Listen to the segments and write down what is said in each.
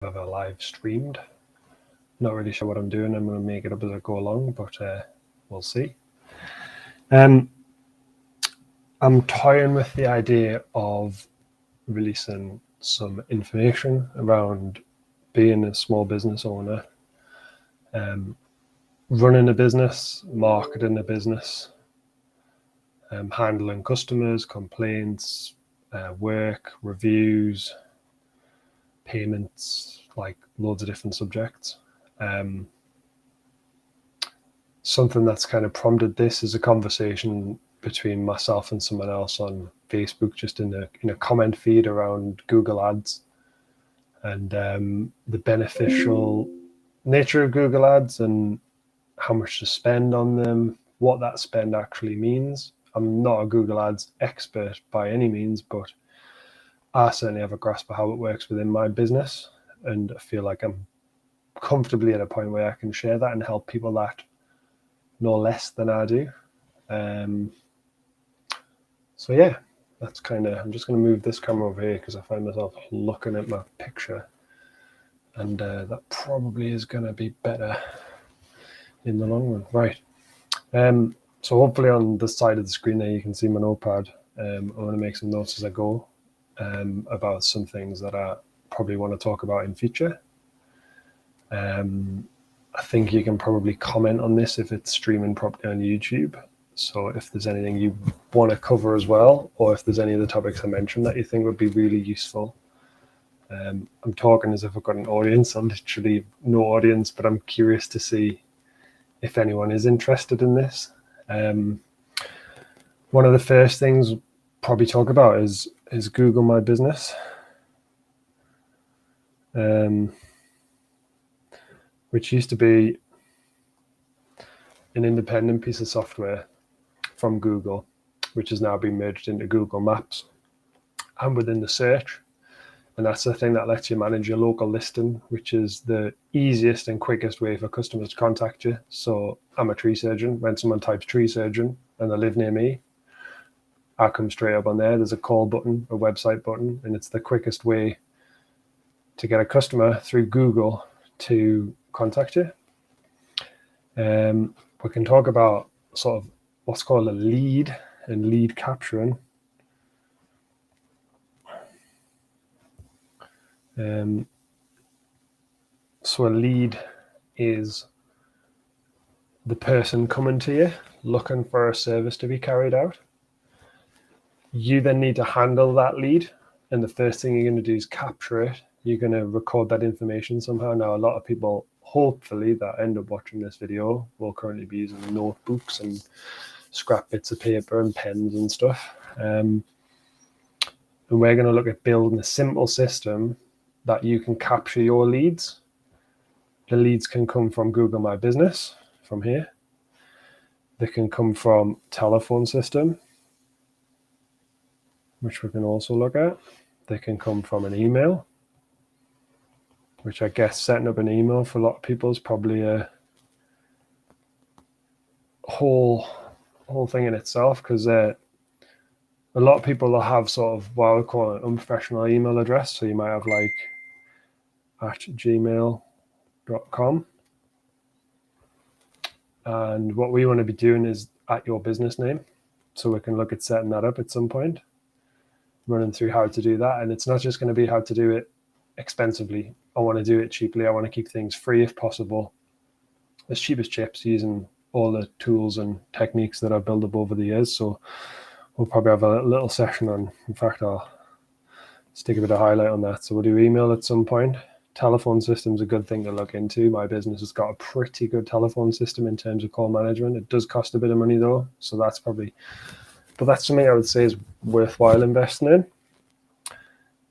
ever live streamed. Not really sure what I'm doing. I'm going to make it up as I go along, but we'll see. I'm toying with the idea of releasing some information around being a small business owner, running a business, marketing a business, handling customers, complaints, work, reviews, payments, like loads of different subjects. Something that's kind of prompted this is a conversation between myself and someone else on Facebook, just in a comment feed around Google Ads and the beneficial nature of Google Ads and how much to spend on them, what that spend actually means. I'm not a Google Ads expert by any means, but I certainly have a grasp of how it works within my business, and I feel like I'm comfortably at a point where I can share that and help people that know less than I do. So yeah, that's kind of, I'm just going to move this camera over here because I find myself looking at my picture, and that probably is going to be better in the long run. Right. So hopefully on this side of the screen there you can see my notepad. I'm going to make some notes as I go about some things that I probably want to talk about in future. I think you can probably comment on this if it's streaming properly on YouTube. So if there's anything you want to cover as well, or if there's any of the topics I mentioned that you think would be really useful. I'm talking as if I've got an audience. I'm literally no audience, but I'm curious to see if anyone is interested in this. One of the first things we'll probably talk about is Google My Business. Which used to be an independent piece of software from Google, which has now been merged into Google Maps and within the search. And that's the thing that lets you manage your local listing, which is the easiest and quickest way for customers to contact you. So I'm a tree surgeon. When someone types tree surgeon and they live near me, I come straight up on there. There's a call button, a website button, and it's the quickest way to get a customer through Google to contact you. We can talk about sort of what's called a lead and lead capturing. So a lead is the person coming to you looking for a service to be carried out. You then need to handle that lead, and the first thing you're going to do is capture it. You're going to record that information somehow. Now, a lot of people, hopefully, that end up watching this video will currently be using notebooks and scrap bits of paper and pens and stuff. And we're going to look at building a simple system that you can capture your leads. The leads can come from Google My Business, from here. They can come from telephone system, which we can also look at. They can come from an email, which I guess setting up an email for a lot of people is probably a whole thing in itself, because a lot of people will have sort of what I would call an unprofessional email address. So you might have like @gmail.com. And what we want to be doing is at your business name. So we can look at setting that up at some point, running through how to do that. And it's not just going to be how to do it expensively. I want to do it cheaply. I want to keep things free if possible, as cheap as chips, using all the tools and techniques that I've built up over the years. So we'll probably have a little session on, in fact, I'll stick a bit of highlight on that. So we'll do email at some point. Telephone system's a good thing to look into. My business has got a pretty good telephone system in terms of call management. It does cost a bit of money though, so that's probably, but that's something I would say is worthwhile investing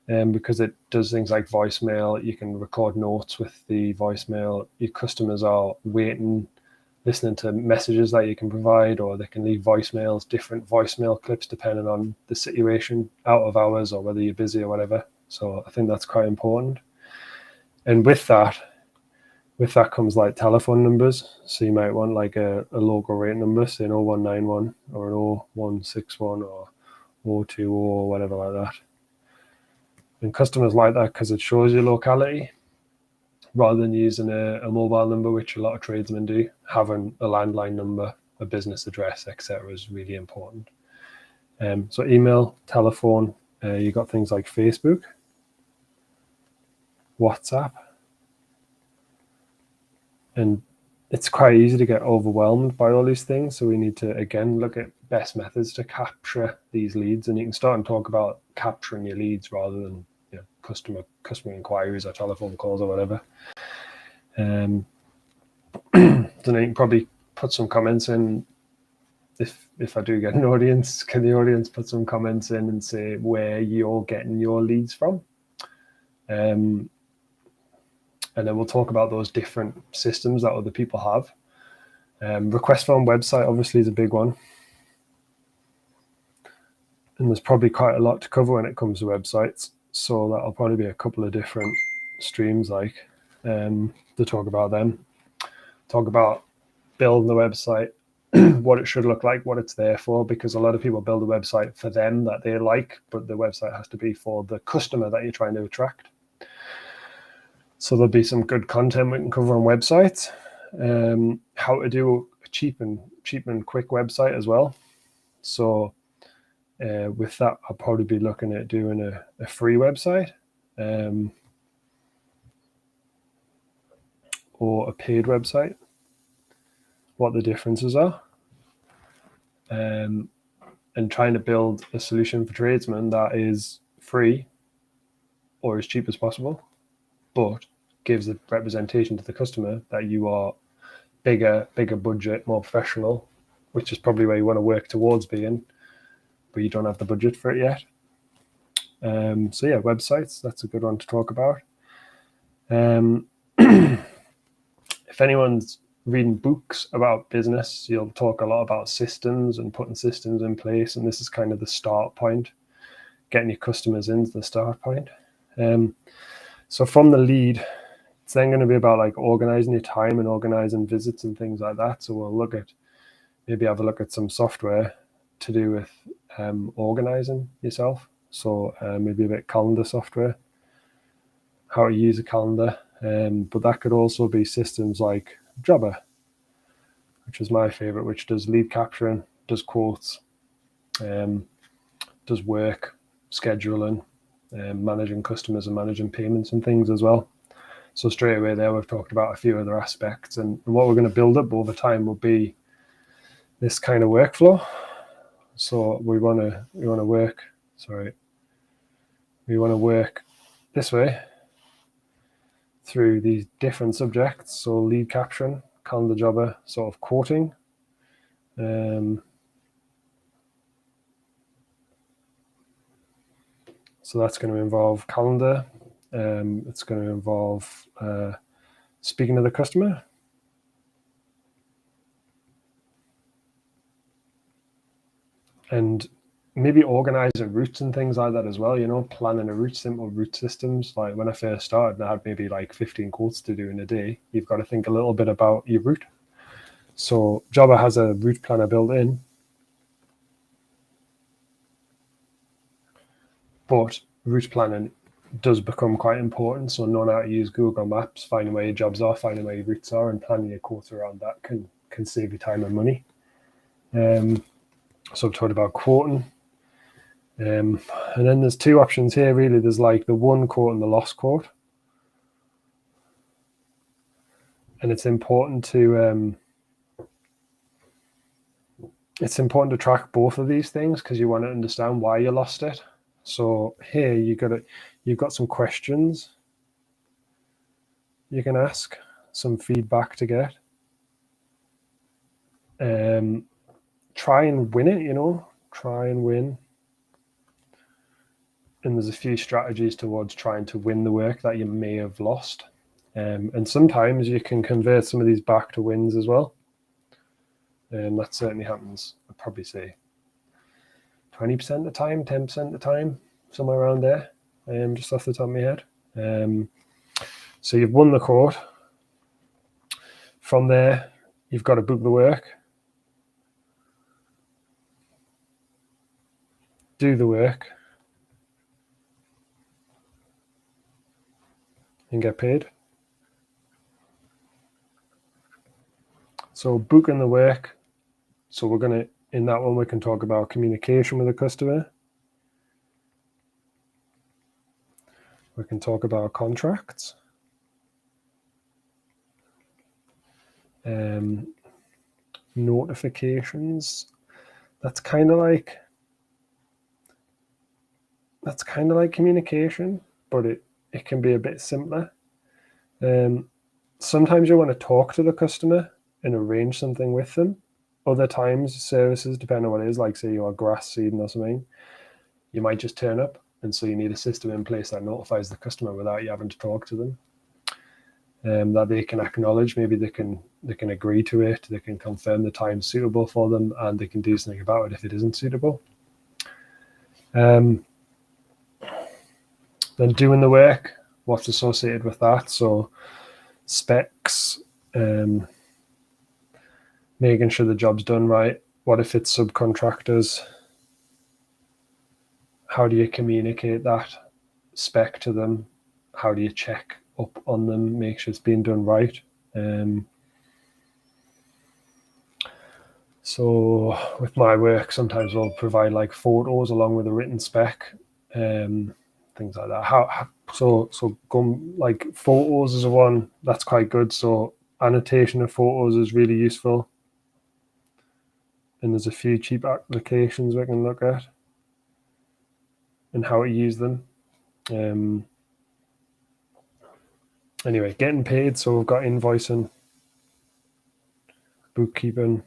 in, because it does things like voicemail. You can record notes with the voicemail. Your customers are waiting, listening to messages that you can provide, or they can leave voicemails, different voicemail clips depending on the situation, out of hours or whether you're busy or whatever. So I think that's quite important. And with that comes like telephone numbers. So you might want like a local rate number, say an 0191 or an 0161 or 020 or whatever like that. And customers like that because it shows your locality. rather than using a mobile number, which a lot of tradesmen do. Having a landline number, a business address, etc., is really important. So email, telephone, you got things like Facebook, WhatsApp, and it's quite easy to get overwhelmed by all these things. So we need to, again, look at best methods to capture these leads. And you can start and talk about capturing your leads rather than customer inquiries or telephone calls or whatever. Then you can probably put some comments in. If I do get an audience, can the audience put some comments in and say where you're getting your leads from? And then we'll talk about those different systems that other people have. Request form website obviously is a big one. And there's probably quite a lot to cover when it comes to websites. So that'll probably be a couple of different streams to talk about them. Talk about building the website, what it should look like, what it's there for, because a lot of people build a website for them that they like, but the website has to be for the customer that you're trying to attract. So there'll be some good content we can cover on websites. How to do a cheap and quick website as well. So with that, I'll probably be looking at doing a free website or a paid website, what the differences are, and trying to build a solution for tradesmen that is free or as cheap as possible, but gives a representation to the customer that you are bigger budget, more professional, which is probably where you want to work towards being, but you don't have the budget for it yet. So yeah, websites, that's a good one to talk about. If anyone's reading books about business, you'll talk a lot about systems and putting systems in place, and this is kind of the start point, getting your customers into the start point. So from the lead, it's then going to be about like organizing your time and organizing visits and things like that. So we'll have a look at some software to do with organizing yourself. So maybe a bit calendar software, how to use a calendar. But that could also be systems like Jobber, which is my favorite, which does lead capturing, does quotes, does work, scheduling, managing customers and managing payments and things as well. So straight away there, we've talked about a few other aspects, and what we're going to build up over time will be this kind of workflow. So we want to work this way through these different subjects. So lead capturing, calendar, Jobber, sort of quoting. So that's going to involve calendar. It's going to involve speaking to the customer. And maybe organizing routes and things like that as well, planning a route, simple route systems. Like when I first started, I had maybe like 15 quotes to do in a day. You've got to think a little bit about your route. So Jobber has a route planner built in, but route planning does become quite important. So knowing how to use Google Maps, finding where your jobs are, finding where your routes are, and planning your quotes around that can save you time and money. So I've talked about quoting. And then there's two options here, really. There's like the won quote and the lost quote. And it's important to track both of these things because you want to understand why you lost it. So here you've got some questions you can ask, some feedback to get. Try and win it, try and win. And there's a few strategies towards trying to win the work that you may have lost. And sometimes you can convert some of these back to wins as well. And that certainly happens, I'd probably say 20% of the time, 10% of the time, somewhere around there, just off the top of my head. So you've won the quote. From there, you've got to book the work, do the work, and get paid. So booking the work. So we're going to, in that one, we can talk about communication with the customer. We can talk about contracts. Notifications. That's kind of like communication, but it can be a bit simpler. Sometimes you want to talk to the customer and arrange something with them. Other times, services, depending on what it is, like say you're grass seeding or something, you might just turn up, and so you need a system in place that notifies the customer without you having to talk to them. That they can acknowledge, maybe they can agree to it, they can confirm the time suitable for them, and they can do something about it if it isn't suitable. Then doing the work, what's associated with that. So specs, making sure the job's done right. What if it's subcontractors? How do you communicate that spec to them? How do you check up on them, make sure it's being done right? So with my work, sometimes I'll provide like photos along with a written spec, things like that. So like photos is one that's quite good. So annotation of photos is really useful. And there's a few cheap applications we can look at and how to use them. Anyway, getting paid. So we've got invoicing, bookkeeping.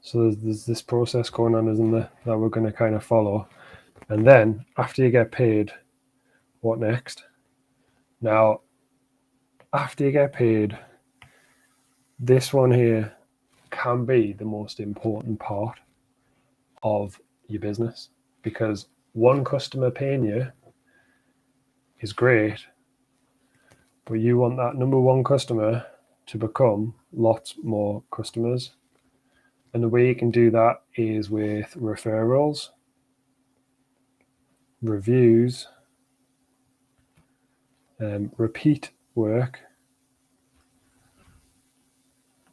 So there's this process going on, isn't there, that we're going to kind of follow. And then after you get paid, what next? Now, after you get paid, this one here can be the most important part of your business, because one customer paying you is great, but you want that number one customer to become lots more customers. And the way you can do that is with referrals, reviews, repeat work,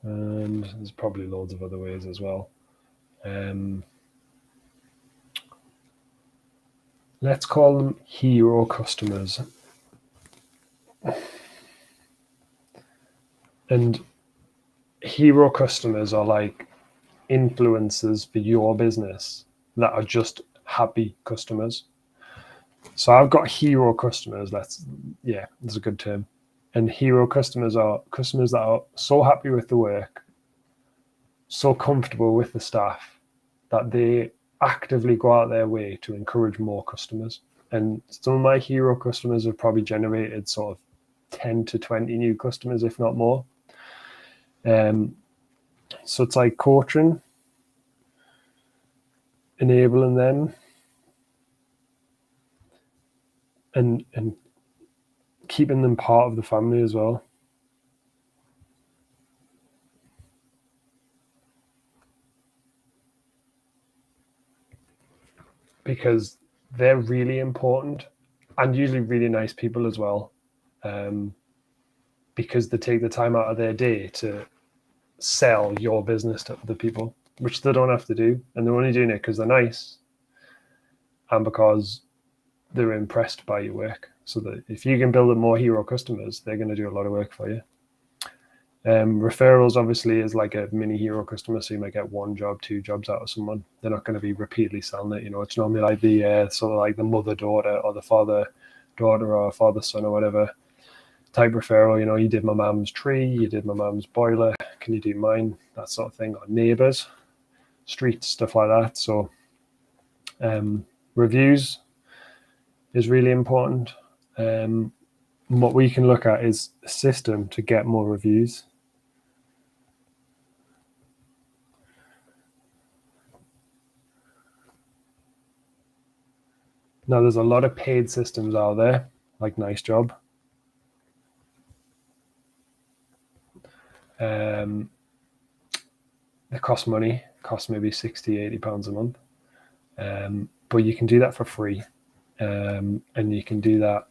and there's probably loads of other ways as well. Let's call them hero customers. And hero customers are like influencers for your business that are just happy customers. So I've got hero customers. That's a good term. And hero customers are customers that are so happy with the work, so comfortable with the staff, that they actively go out their way to encourage more customers. And some of my hero customers have probably generated sort of 10 to 20 new customers, if not more. So it's like coaching, enabling them, and keeping them part of the family as well. Because they're really important, and usually really nice people as well, because they take the time out of their day to sell your business to other people, which they don't have to do, and they're only doing it because they're nice and because they're impressed by your work. So that if you can build up more hero customers, they're going to do a lot of work for you. Referrals obviously is like a mini hero customer, so you might get one job, two jobs out of someone. They're not going to be repeatedly selling it. It's normally like the sort of like the mother-daughter or the father-daughter or father-son or whatever type referral. You did my mum's tree, you did my mum's boiler, can you do mine? That sort of thing. Or neighbors, streets, stuff like that. So reviews is really important. What we can look at is a system to get more reviews. Now, there's a lot of paid systems out there, like Nice Job. They cost money, cost maybe £60-80 a month. But you can do that for free. And you can do that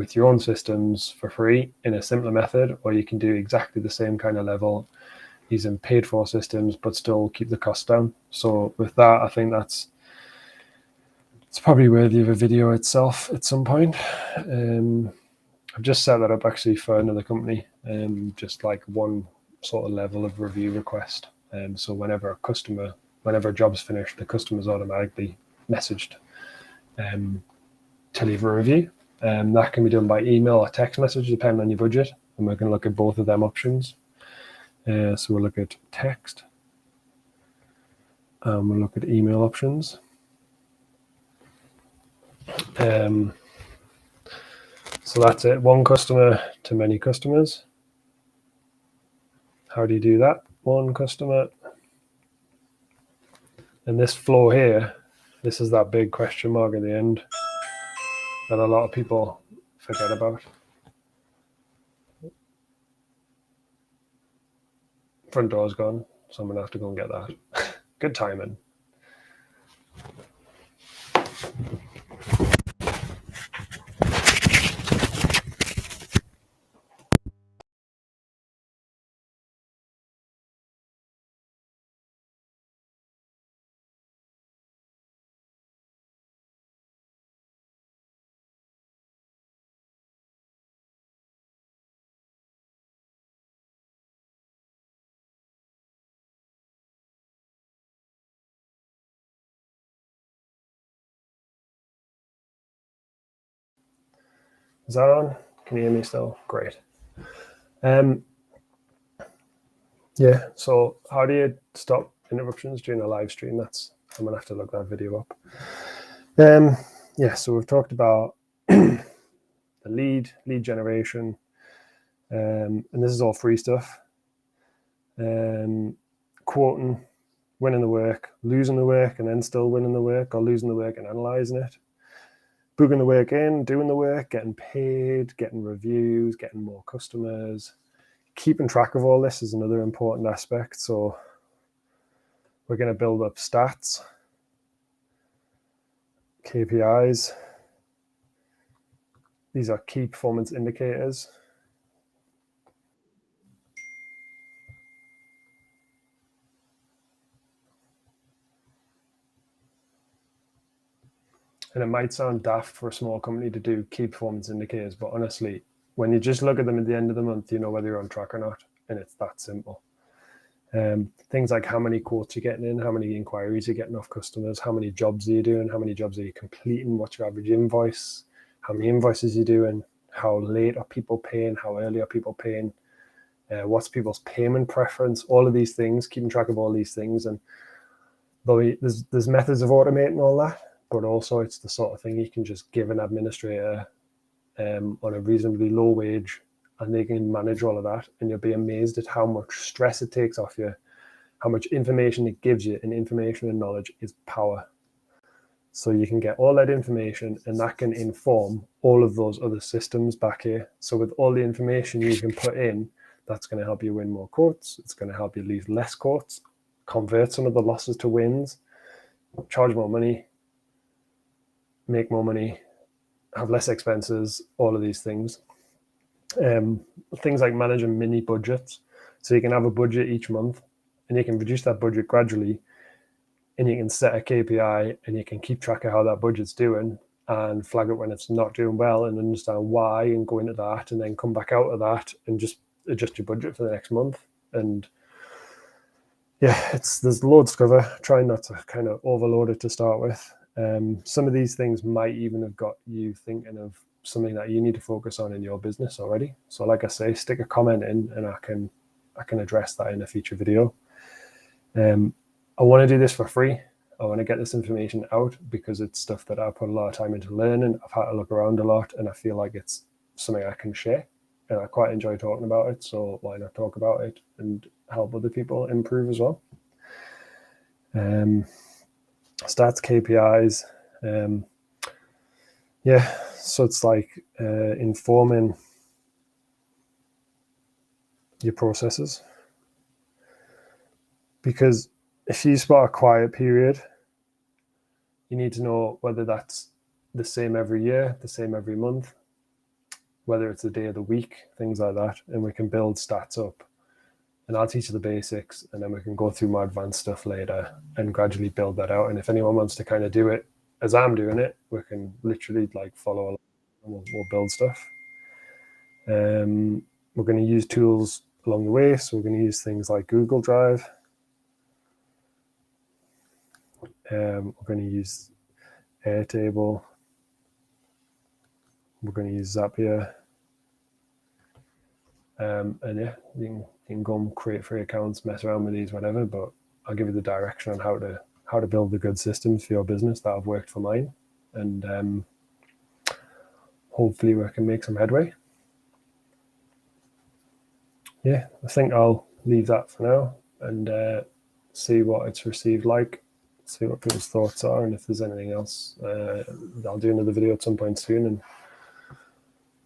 with your own systems for free in a simpler method, or you can do exactly the same kind of level using paid for systems, but still keep the cost down. So with that, I think it's probably worthy of a video itself at some point. I've just set that up actually for another company, just like one sort of level of review request. So whenever a job's finished, the customer's automatically messaged to leave a review. That can be done by email or text message, depending on your budget. And we're going to look at both of them options. So we'll look at text. We'll look at email options. So that's it. One customer to many customers. How do you do that? One customer. And this flow here, this is that big question mark at the end that a lot of people forget about. Front door's gone, so I'm going to have to go and get that. Good timing. Is that on? Can you hear me still? Great. Yeah, so how do you stop interruptions during a live stream? I'm going to have to look that video up. Yeah, so we've talked about the lead generation, and this is all free stuff. Quoting, winning the work, losing the work, and then still winning the work, or losing the work and analyzing it. Booking the work in, doing the work, getting paid, getting reviews, getting more customers. Keeping track of all this is another important aspect. So we're going to build up stats, KPIs. These are key performance indicators. And it might sound daft for a small company to do key performance indicators, but honestly, when you just look at them at the end of the month, you know whether you're on track or not, and it's that simple. Things like how many quotes you're getting in, how many inquiries you're getting off customers, how many jobs are you doing, how many jobs are you completing, what's your average invoice, how many invoices you're doing, how late are people paying, how early are people paying, what's people's payment preference, all of these things, keeping track of all these things. And there's methods of automating all that, but also it's the sort of thing you can just give an administrator on a reasonably low wage, and they can manage all of that, and you'll be amazed at how much stress it takes off you, how much information it gives you, and information and knowledge is power. So you can get all that information, and that can inform all of those other systems back here. So with all the information you can put in, that's going to help you win more quotes. It's going to help you lose less quotes, convert some of the losses to wins, charge more money, make more money, have less expenses, all of these things. Things like managing mini budgets. So you can have a budget each month, and you can reduce that budget gradually, and you can set a KPI, and you can keep track of how that budget's doing and flag it when it's not doing well, and understand why, and go into that, and then come back out of that and just adjust your budget for the next month. And yeah, there's loads to cover. Try not to kind of overload it to start with. Some of these things might even have got you thinking of something that you need to focus on in your business already. So like I say, stick a comment in, and I can address that in a future video. I want to do this for free. I want to get this information out because it's stuff that I put a lot of time into learning. I've had to look around a lot, and I feel like it's something I can share, and I quite enjoy talking about it. So why not talk about it and help other people improve as well? Stats, KPIs. Yeah, so it's like informing your processes. Because if you spot a quiet period, you need to know whether that's the same every year, the same every month, whether it's the day of the week, things like that, and we can build stats up. And I'll teach you the basics, and then we can go through more advanced stuff later and gradually build that out. And if anyone wants to kind of do it as I'm doing it, we can literally like follow along and we'll build stuff. We're going to use tools along the way. So we're going to use things like Google Drive. We're going to use Airtable. We're going to use Zapier. And yeah, you can go and create free accounts, mess around with these, whatever, but I'll give you the direction on how to build the good systems for your business that have worked for mine. And hopefully we can make some headway. Yeah, I think I'll leave that for now and see what it's received like, see what people's thoughts are, and if there's anything else, I'll do another video at some point soon. And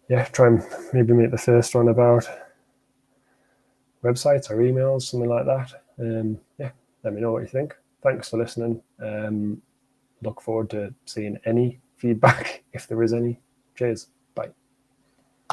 yeah, try and maybe make the first one about websites or emails, something like that. Yeah, let me know what you think. Thanks for listening. Look forward to seeing any feedback if there is any. Cheers.